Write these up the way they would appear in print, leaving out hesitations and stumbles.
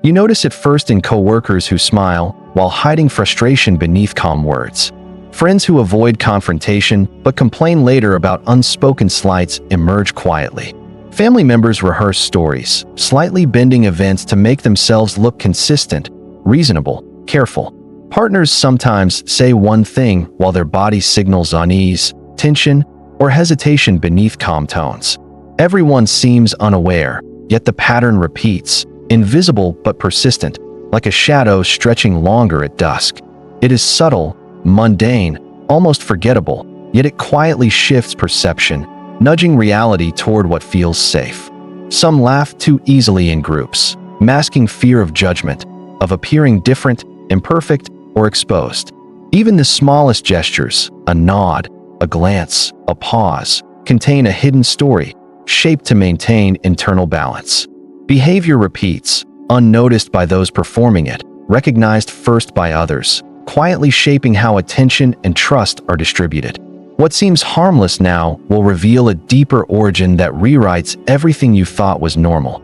You notice it first in coworkers who smile while hiding frustration beneath calm words. Friends who avoid confrontation but complain later about unspoken slights emerge quietly. Family members rehearse stories, slightly bending events to make themselves look consistent, reasonable, careful. Partners sometimes say one thing while their body signals unease, tension, or hesitation beneath calm tones. Everyone seems unaware, yet the pattern repeats, invisible but persistent, like a shadow stretching longer at dusk. It is subtle, mundane, almost forgettable, yet it quietly shifts perception, nudging reality toward what feels safe. Some laugh too easily in groups, masking fear of judgment, of appearing different, imperfect, or exposed. Even the smallest gestures, a nod, a glance, a pause, contain a hidden story, shaped to maintain internal balance. Behavior repeats, unnoticed by those performing it, recognized first by others, quietly shaping how attention and trust are distributed. What seems harmless now will reveal a deeper origin that rewrites everything you thought was normal.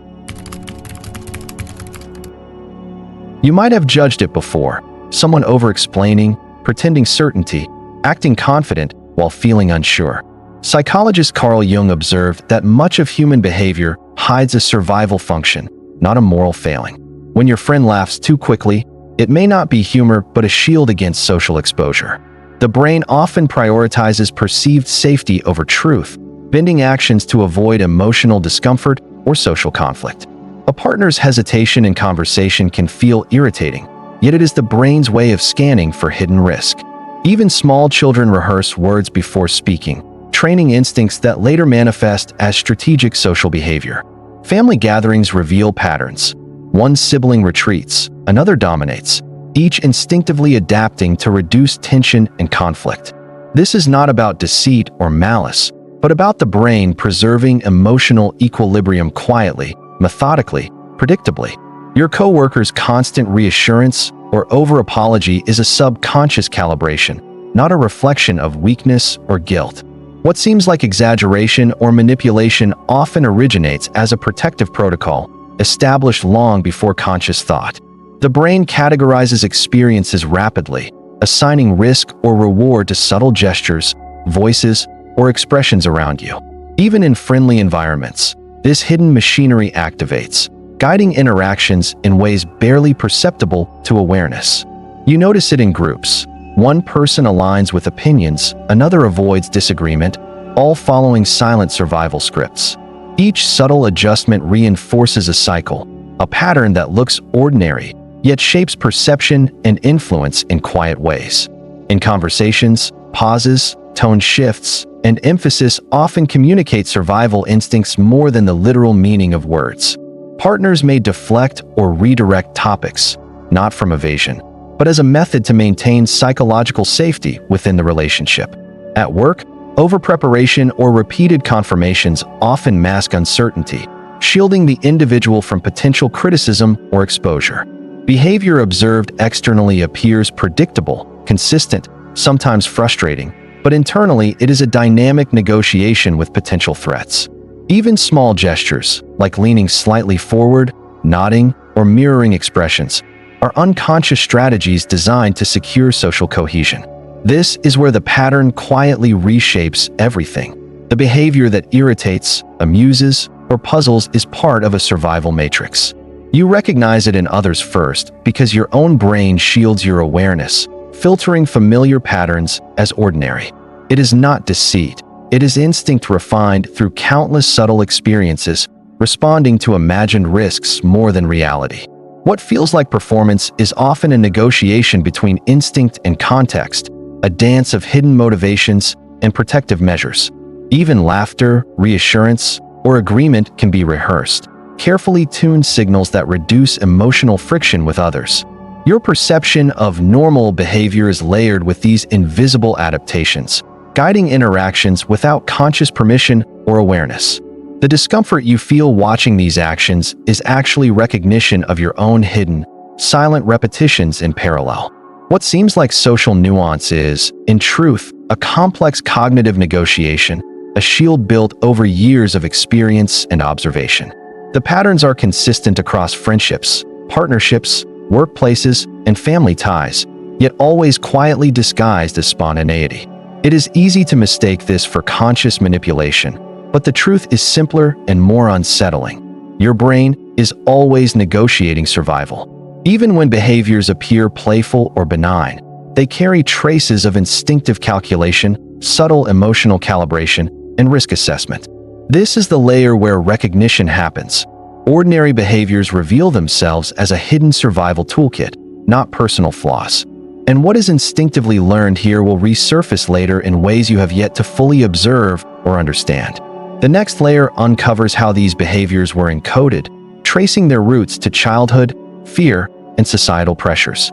You might have judged it before, someone over-explaining, pretending certainty, acting confident while feeling unsure. Psychologist Carl Jung observed that much of human behavior hides a survival function, not a moral failing. When your friend laughs too quickly, it may not be humor but a shield against social exposure. The brain often prioritizes perceived safety over truth, bending actions to avoid emotional discomfort or social conflict. A partner's hesitation in conversation can feel irritating, yet it is the brain's way of scanning for hidden risk. Even small children rehearse words before speaking, training instincts that later manifest as strategic social behavior. Family gatherings reveal patterns. One sibling retreats, another dominates, each instinctively adapting to reduce tension and conflict. This is not about deceit or malice, but about the brain preserving emotional equilibrium quietly, methodically, predictably. Your coworker's constant reassurance or over-apology is a subconscious calibration, not a reflection of weakness or guilt. What seems like exaggeration or manipulation often originates as a protective protocol, established long before conscious thought. The brain categorizes experiences rapidly, assigning risk or reward to subtle gestures, voices, or expressions around you. Even in friendly environments, this hidden machinery activates, guiding interactions in ways barely perceptible to awareness. You notice it in groups. One person aligns with opinions, another avoids disagreement, all following silent survival scripts. Each subtle adjustment reinforces a cycle, a pattern that looks ordinary, yet shapes perception and influence in quiet ways. In conversations, pauses, tone shifts, and emphasis often communicate survival instincts more than the literal meaning of words. Partners may deflect or redirect topics, not from evasion, but as a method to maintain psychological safety within the relationship. At work, over-preparation or repeated confirmations often mask uncertainty, shielding the individual from potential criticism or exposure. Behavior observed externally appears predictable, consistent, sometimes frustrating, but internally it is a dynamic negotiation with potential threats. Even small gestures, like leaning slightly forward, nodding, or mirroring expressions, are unconscious strategies designed to secure social cohesion. This is where the pattern quietly reshapes everything. The behavior that irritates, amuses, or puzzles is part of a survival matrix. You recognize it in others first because your own brain shields your awareness, filtering familiar patterns as ordinary. It is not deceit. It is instinct refined through countless subtle experiences, responding to imagined risks more than reality. What feels like performance is often a negotiation between instinct and context, a dance of hidden motivations and protective measures. Even laughter, reassurance, or agreement can be rehearsed, carefully tuned signals that reduce emotional friction with others. Your perception of normal behavior is layered with these invisible adaptations, guiding interactions without conscious permission or awareness. The discomfort you feel watching these actions is actually recognition of your own hidden, silent repetitions in parallel. What seems like social nuance is, in truth, a complex cognitive negotiation, a shield built over years of experience and observation. The patterns are consistent across friendships, partnerships, workplaces, and family ties, yet always quietly disguised as spontaneity. It is easy to mistake this for conscious manipulation, but the truth is simpler and more unsettling. Your brain is always negotiating survival. Even when behaviors appear playful or benign, they carry traces of instinctive calculation, subtle emotional calibration, and risk assessment. This is the layer where recognition happens. Ordinary behaviors reveal themselves as a hidden survival toolkit, not personal flaws. And what is instinctively learned here will resurface later in ways you have yet to fully observe or understand. The next layer uncovers how these behaviors were encoded, tracing their roots to childhood, fear, and societal pressures.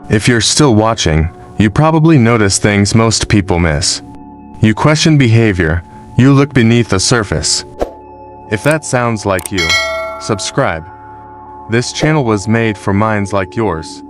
If you're still watching, you probably notice things most people miss. You question behavior, you look beneath the surface. If that sounds like you, subscribe. This channel was made for minds like yours.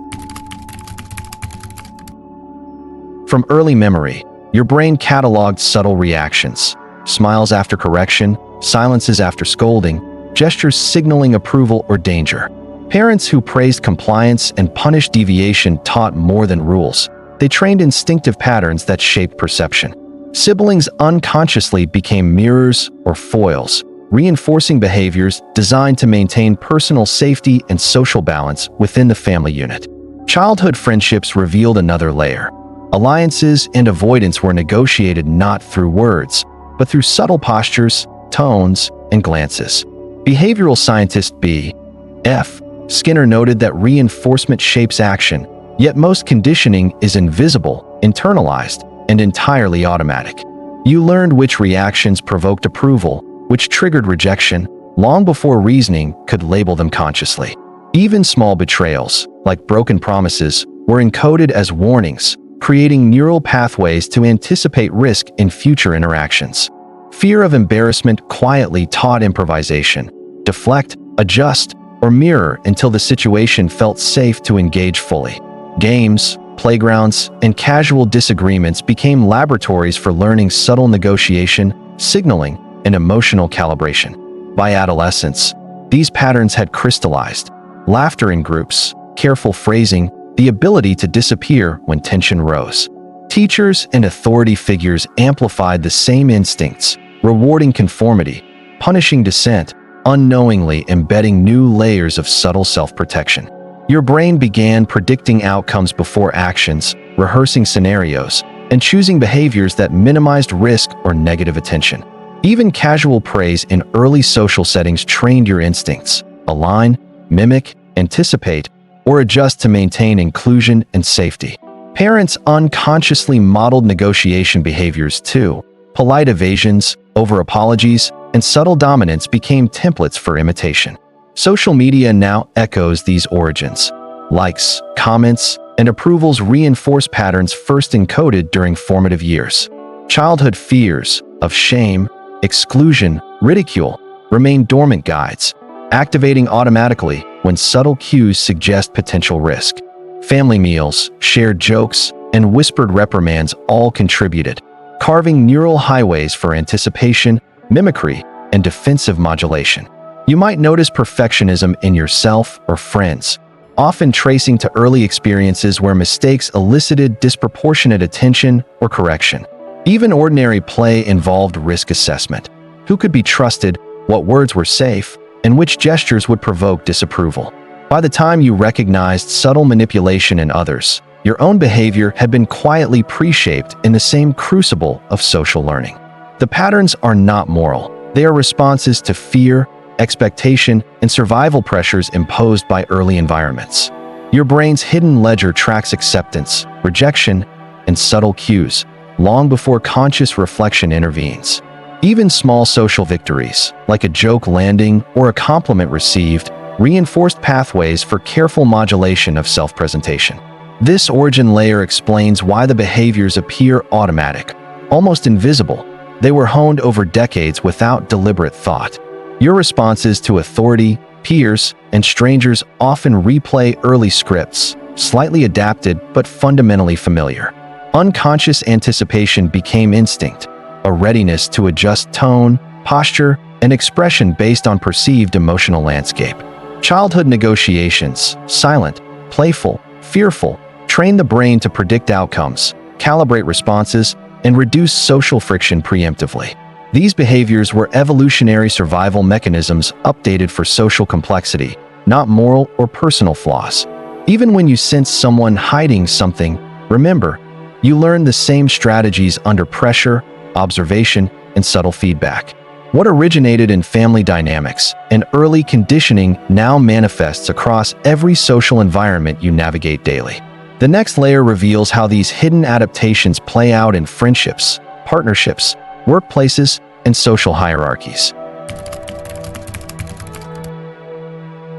From early memory, your brain cataloged subtle reactions: smiles after correction, silences after scolding, gestures signaling approval or danger. Parents who praised compliance and punished deviation taught more than rules. They trained instinctive patterns that shaped perception. Siblings unconsciously became mirrors or foils, reinforcing behaviors designed to maintain personal safety and social balance within the family unit. Childhood friendships revealed another layer. Alliances and avoidance were negotiated not through words, but through subtle postures, tones, and glances. Behavioral scientist B.F. Skinner noted that reinforcement shapes action, yet most conditioning is invisible, internalized, and entirely automatic. You learned which reactions provoked approval, which triggered rejection, long before reasoning could label them consciously. Even small betrayals, like broken promises, were encoded as warnings, creating neural pathways to anticipate risk in future interactions. Fear of embarrassment quietly taught improvisation: deflect, adjust, or mirror until the situation felt safe to engage fully. Games, playgrounds, and casual disagreements became laboratories for learning subtle negotiation, signaling, and emotional calibration. By adolescence, these patterns had crystallized: laughter in groups, careful phrasing, the ability to disappear when tension rose. Teachers and authority figures amplified the same instincts, rewarding conformity, punishing dissent, unknowingly embedding new layers of subtle self-protection. Your brain began predicting outcomes before actions, rehearsing scenarios, and choosing behaviors that minimized risk or negative attention. Even casual praise in early social settings trained your instincts: align, mimic, anticipate, or adjust to maintain inclusion and safety. Parents unconsciously modeled negotiation behaviors too. Polite evasions, over-apologies, and subtle dominance became templates for imitation. Social media now echoes these origins. Likes, comments, and approvals reinforce patterns first encoded during formative years. Childhood fears of shame, exclusion, ridicule remain dormant guides, activating automatically when subtle cues suggest potential risk. Family meals, shared jokes, and whispered reprimands all contributed, carving neural highways for anticipation, mimicry, and defensive modulation. You might notice perfectionism in yourself or friends, often tracing to early experiences where mistakes elicited disproportionate attention or correction. Even ordinary play involved risk assessment: who could be trusted, what words were safe, and which gestures would provoke disapproval. By the time you recognized subtle manipulation in others, your own behavior had been quietly pre-shaped in the same crucible of social learning. The patterns are not moral. They are responses to fear, expectation, and survival pressures imposed by early environments. Your brain's hidden ledger tracks acceptance, rejection, and subtle cues, long before conscious reflection intervenes. Even small social victories, like a joke landing or a compliment received, reinforced pathways for careful modulation of self-presentation. This origin layer explains why the behaviors appear automatic, almost invisible. They were honed over decades without deliberate thought. Your responses to authority, peers, and strangers often replay early scripts, slightly adapted but fundamentally familiar. Unconscious anticipation became instinct, a readiness to adjust tone, posture, and expression based on perceived emotional landscape. Childhood negotiations, silent, playful, fearful, train the brain to predict outcomes, calibrate responses, and reduce social friction preemptively. These behaviors were evolutionary survival mechanisms updated for social complexity, not moral or personal flaws. Even when you sense someone hiding something, remember, you learn the same strategies under pressure, observation, and subtle feedback. What originated in family dynamics and early conditioning now manifests across every social environment you navigate daily. The next layer reveals how these hidden adaptations play out in friendships, partnerships, workplaces, and social hierarchies.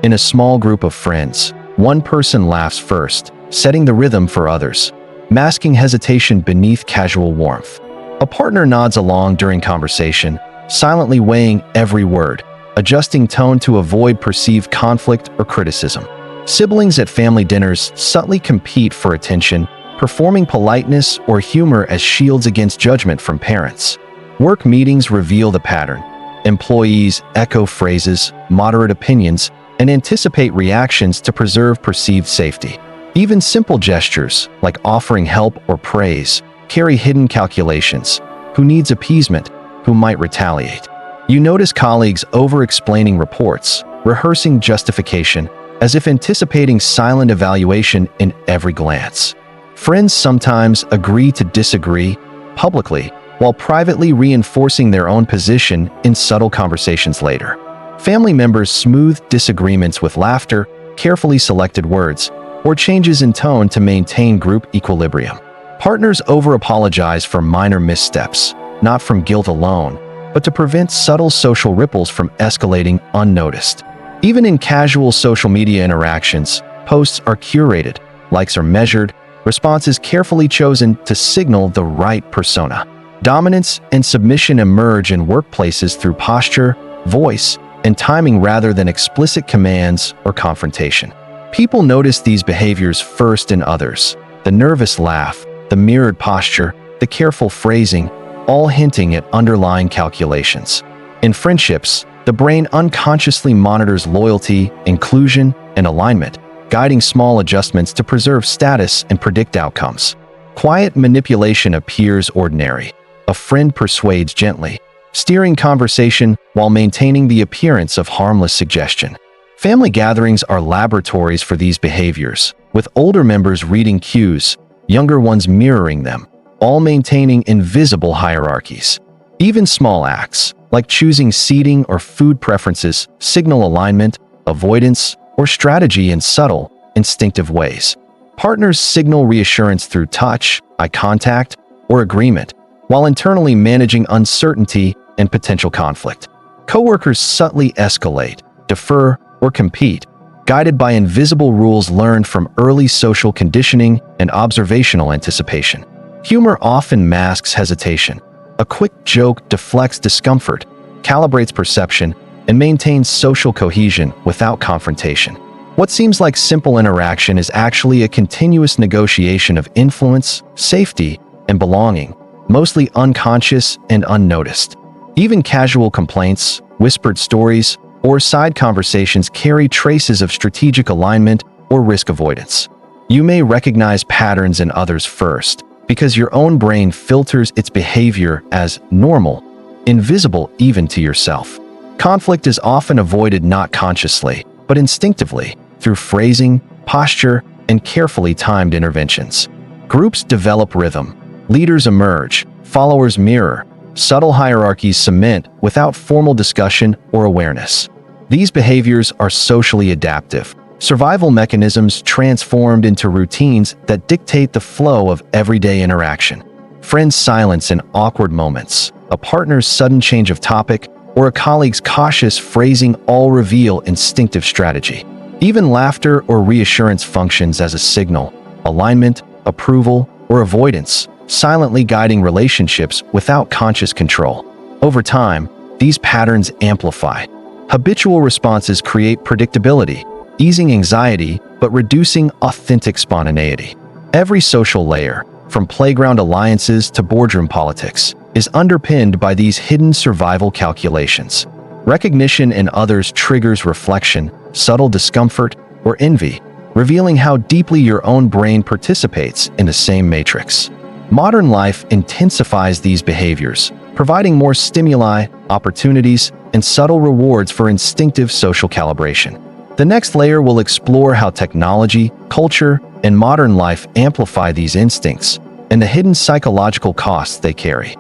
In a small group of friends, one person laughs first, setting the rhythm for others, masking hesitation beneath casual warmth. A partner nods along during conversation, silently weighing every word, adjusting tone to avoid perceived conflict or criticism. Siblings at family dinners subtly compete for attention, performing politeness or humor as shields against judgment from parents. Work meetings reveal the pattern. Employees echo phrases, moderate opinions, and anticipate reactions to preserve perceived safety. Even simple gestures, like offering help or praise, carry hidden calculations. Who needs appeasement? Who might retaliate? You notice colleagues over-explaining reports, rehearsing justification, as if anticipating silent evaluation in every glance. Friends sometimes agree to disagree publicly, while privately reinforcing their own position in subtle conversations later. Family members smooth disagreements with laughter, carefully selected words, or changes in tone to maintain group equilibrium. Partners over-apologize for minor missteps, not from guilt alone, but to prevent subtle social ripples from escalating unnoticed. Even in casual social media interactions, posts are curated, likes are measured, responses carefully chosen to signal the right persona. Dominance and submission emerge in workplaces through posture, voice, and timing rather than explicit commands or confrontation. People notice these behaviors first in others: the nervous laugh, the mirrored posture, the careful phrasing, all hinting at underlying calculations. In friendships, the brain unconsciously monitors loyalty, inclusion, and alignment, guiding small adjustments to preserve status and predict outcomes. Quiet manipulation appears ordinary. A friend persuades gently, steering conversation while maintaining the appearance of harmless suggestion. Family gatherings are laboratories for these behaviors, with older members reading cues, younger ones mirroring them, all maintaining invisible hierarchies. Even small acts, like choosing seating or food preferences, signal alignment, avoidance, or strategy in subtle, instinctive ways. Partners signal reassurance through touch, eye contact, or agreement, while internally managing uncertainty and potential conflict. Coworkers subtly escalate, defer, or compete, guided by invisible rules learned from early social conditioning and observational anticipation. Humor often masks hesitation. A quick joke deflects discomfort, calibrates perception, and maintains social cohesion without confrontation. What seems like simple interaction is actually a continuous negotiation of influence, safety, and belonging, mostly unconscious and unnoticed. Even casual complaints, whispered stories, or side conversations carry traces of strategic alignment or risk avoidance. You may recognize patterns in others first, because your own brain filters its behavior as normal, invisible even to yourself. Conflict is often avoided not consciously, but instinctively, through phrasing, posture, and carefully timed interventions. Groups develop rhythm. Leaders emerge, followers mirror, subtle hierarchies cement without formal discussion or awareness. These behaviors are socially adaptive, survival mechanisms transformed into routines that dictate the flow of everyday interaction. Friends' silence in awkward moments, a partner's sudden change of topic, or a colleague's cautious phrasing all reveal instinctive strategy. Even laughter or reassurance functions as a signal, alignment, approval, or avoidance, silently guiding relationships without conscious control. Over time, these patterns amplify. Habitual responses create predictability, easing anxiety but reducing authentic spontaneity. Every social layer, from playground alliances to boardroom politics, is underpinned by these hidden survival calculations. Recognition in others triggers reflection, subtle discomfort, or envy, revealing how deeply your own brain participates in the same matrix. Modern life intensifies these behaviors, providing more stimuli, opportunities, and subtle rewards for instinctive social calibration. The next layer will explore how technology, culture, and modern life amplify these instincts and the hidden psychological costs they carry.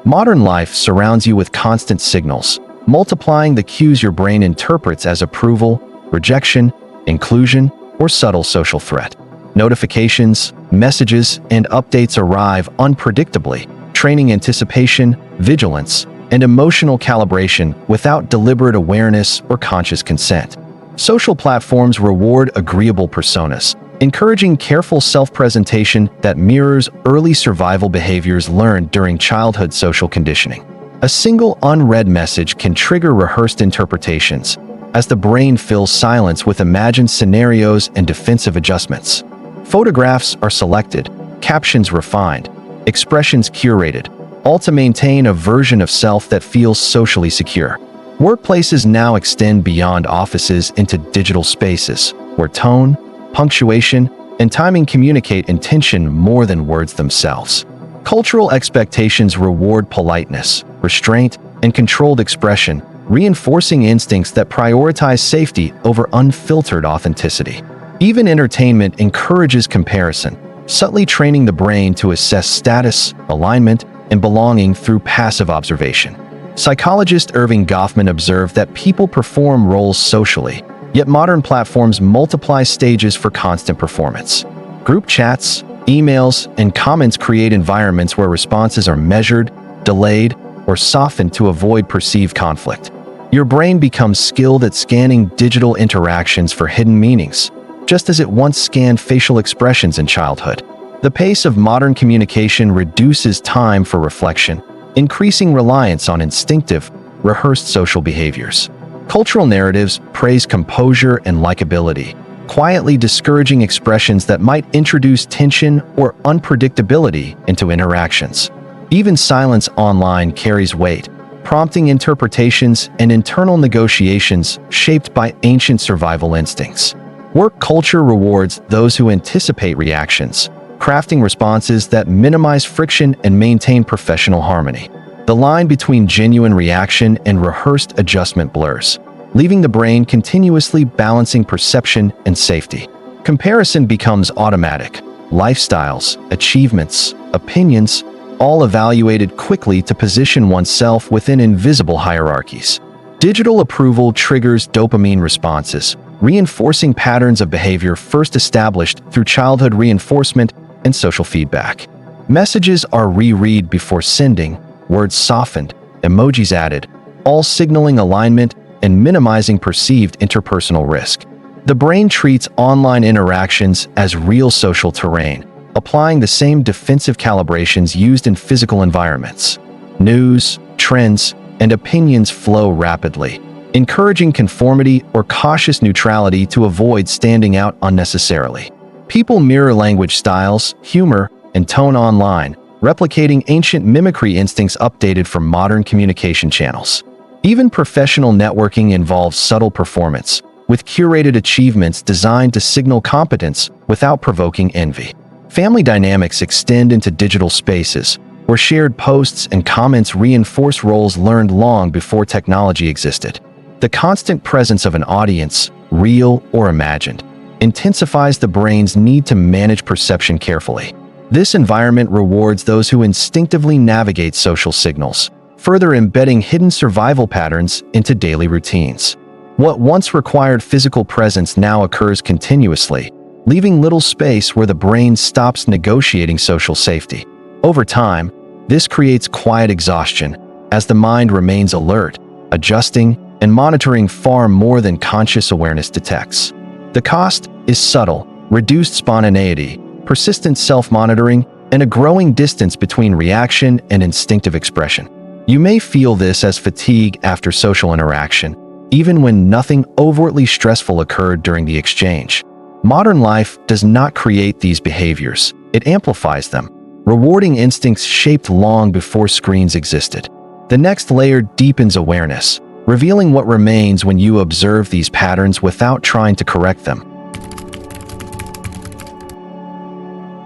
Modern life surrounds you with constant signals, multiplying the cues your brain interprets as approval, rejection, inclusion, or subtle social threat. Notifications, messages, and updates arrive unpredictably, training anticipation, vigilance, and emotional calibration without deliberate awareness or conscious consent. Social platforms reward agreeable personas, encouraging careful self-presentation that mirrors early survival behaviors learned during childhood social conditioning. A single unread message can trigger rehearsed interpretations, as the brain fills silence with imagined scenarios and defensive adjustments. Photographs are selected, captions refined, expressions curated, all to maintain a version of self that feels socially secure. Workplaces now extend beyond offices into digital spaces, where tone, punctuation, and timing communicate intention more than words themselves. Cultural expectations reward politeness, restraint, and controlled expression, reinforcing instincts that prioritize safety over unfiltered authenticity. Even entertainment encourages comparison, subtly training the brain to assess status, alignment, and belonging through passive observation. Psychologist Irving Goffman observed that people perform roles socially, yet modern platforms multiply stages for constant performance. Group chats, emails, and comments create environments where responses are measured, delayed, or softened to avoid perceived conflict. Your brain becomes skilled at scanning digital interactions for hidden meanings, just as it once scanned facial expressions in childhood. The pace of modern communication reduces time for reflection, increasing reliance on instinctive, rehearsed social behaviors. Cultural narratives praise composure and likability, quietly discouraging expressions that might introduce tension or unpredictability into interactions. Even silence online carries weight, prompting interpretations and internal negotiations shaped by ancient survival instincts. Work culture rewards those who anticipate reactions, crafting responses that minimize friction and maintain professional harmony. The line between genuine reaction and rehearsed adjustment blurs, leaving the brain continuously balancing perception and safety. Comparison becomes automatic. Lifestyles, achievements, opinions, all evaluated quickly to position oneself within invisible hierarchies. Digital approval triggers dopamine responses, reinforcing patterns of behavior first established through childhood reinforcement and social feedback. Messages are reread before sending, words softened, emojis added, all signaling alignment and minimizing perceived interpersonal risk. The brain treats online interactions as real social terrain, applying the same defensive calibrations used in physical environments. News, trends, and opinions flow rapidly, encouraging conformity or cautious neutrality to avoid standing out unnecessarily. People mirror language styles, humor, and tone online, replicating ancient mimicry instincts updated for modern communication channels. Even professional networking involves subtle performance, with curated achievements designed to signal competence without provoking envy. Family dynamics extend into digital spaces, where shared posts and comments reinforce roles learned long before technology existed. The constant presence of an audience, real or imagined, intensifies the brain's need to manage perception carefully. This environment rewards those who instinctively navigate social signals, further embedding hidden survival patterns into daily routines. What once required physical presence now occurs continuously, leaving little space where the brain stops negotiating social safety. Over time, this creates quiet exhaustion, as the mind remains alert, adjusting, and monitoring far more than conscious awareness detects. The cost is subtle: reduced spontaneity, persistent self-monitoring, and a growing distance between reaction and instinctive expression. You may feel this as fatigue after social interaction, even when nothing overtly stressful occurred during the exchange. Modern life does not create these behaviors, it amplifies them. rewarding instincts shaped long before screens existed. The next layer deepens awareness, revealing what remains when you observe these patterns without trying to correct them.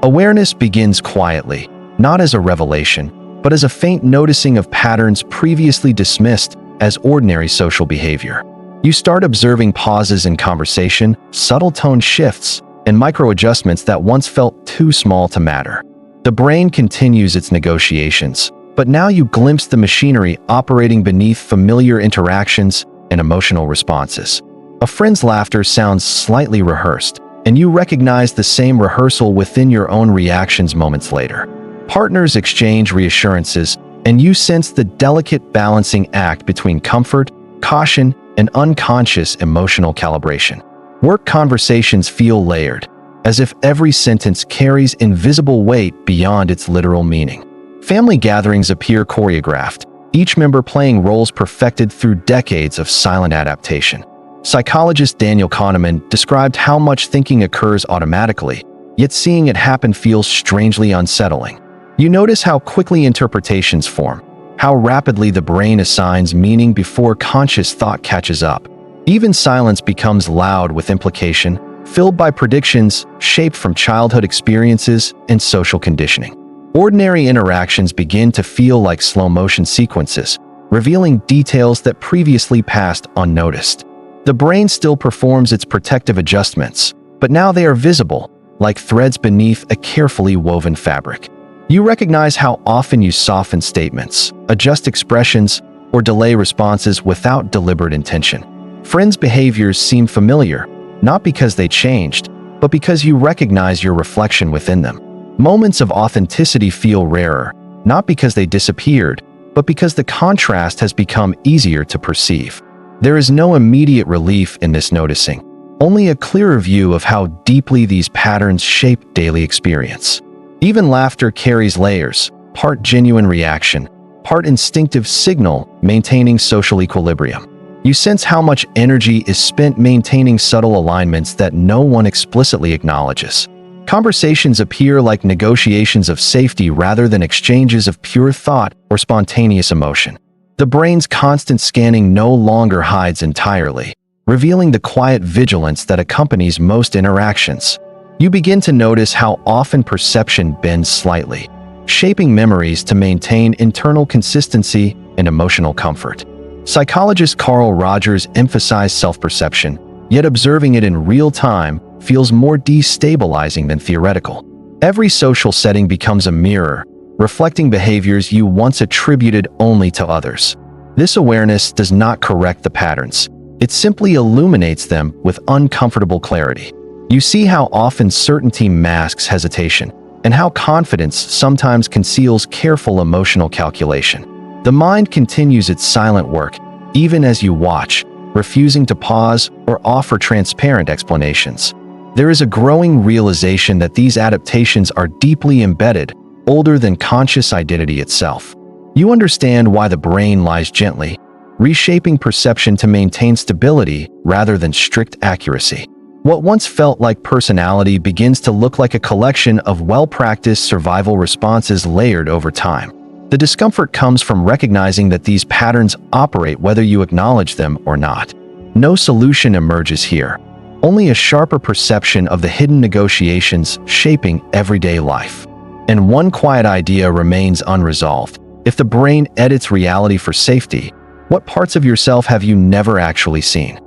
Awareness begins quietly, not as a revelation, but as a faint noticing of patterns previously dismissed as ordinary social behavior. You start observing pauses in conversation, subtle tone shifts, and micro-adjustments that once felt too small to matter. The brain continues its negotiations, but now you glimpse the machinery operating beneath familiar interactions and emotional responses. A friend's laughter sounds slightly rehearsed, and you recognize the same rehearsal within your own reactions moments later. Partners exchange reassurances, and you sense the delicate balancing act between comfort, caution, and unconscious emotional calibration. Work conversations feel layered, as if every sentence carries invisible weight beyond its literal meaning. Family gatherings appear choreographed, each member playing roles perfected through decades of silent adaptation. Psychologist Daniel Kahneman described how much thinking occurs automatically, yet seeing it happen feels strangely unsettling. You notice how quickly interpretations form, how rapidly the brain assigns meaning before conscious thought catches up. Even silence becomes loud with implication, filled by predictions shaped from childhood experiences and social conditioning. Ordinary interactions begin to feel like slow-motion sequences, revealing details that previously passed unnoticed. The brain still performs its protective adjustments, but now they are visible, like threads beneath a carefully woven fabric. You recognize how often you soften statements, adjust expressions, or delay responses without deliberate intention. Friends' behaviors seem familiar, not because they changed, but because you recognize your reflection within them. Moments of authenticity feel rarer, not because they disappeared, but because the contrast has become easier to perceive. There is no immediate relief in this noticing, only a clearer view of how deeply these patterns shape daily experience. Even laughter carries layers, part genuine reaction, part instinctive signal maintaining social equilibrium. You sense how much energy is spent maintaining subtle alignments that no one explicitly acknowledges. Conversations appear like negotiations of safety rather than exchanges of pure thought or spontaneous emotion. The brain's constant scanning no longer hides entirely, revealing the quiet vigilance that accompanies most interactions. You begin to notice how often perception bends slightly, shaping memories to maintain internal consistency and emotional comfort. Psychologist Carl Rogers emphasized self-perception, yet observing it in real time feels more destabilizing than theoretical. Every social setting becomes a mirror, reflecting behaviors you once attributed only to others. This awareness does not correct the patterns. It simply illuminates them with uncomfortable clarity. You see how often certainty masks hesitation, and how confidence sometimes conceals careful emotional calculation. The mind continues its silent work, even as you watch, refusing to pause or offer transparent explanations. There is a growing realization that these adaptations are deeply embedded, older than conscious identity itself. You understand why the brain lies gently, reshaping perception to maintain stability rather than strict accuracy. What once felt like personality begins to look like a collection of well-practiced survival responses layered over time. The discomfort comes from recognizing that these patterns operate whether you acknowledge them or not. No solution emerges here, only a sharper perception of the hidden negotiations shaping everyday life. And one quiet idea remains unresolved. If the brain edits reality for safety, what parts of yourself have you never actually seen?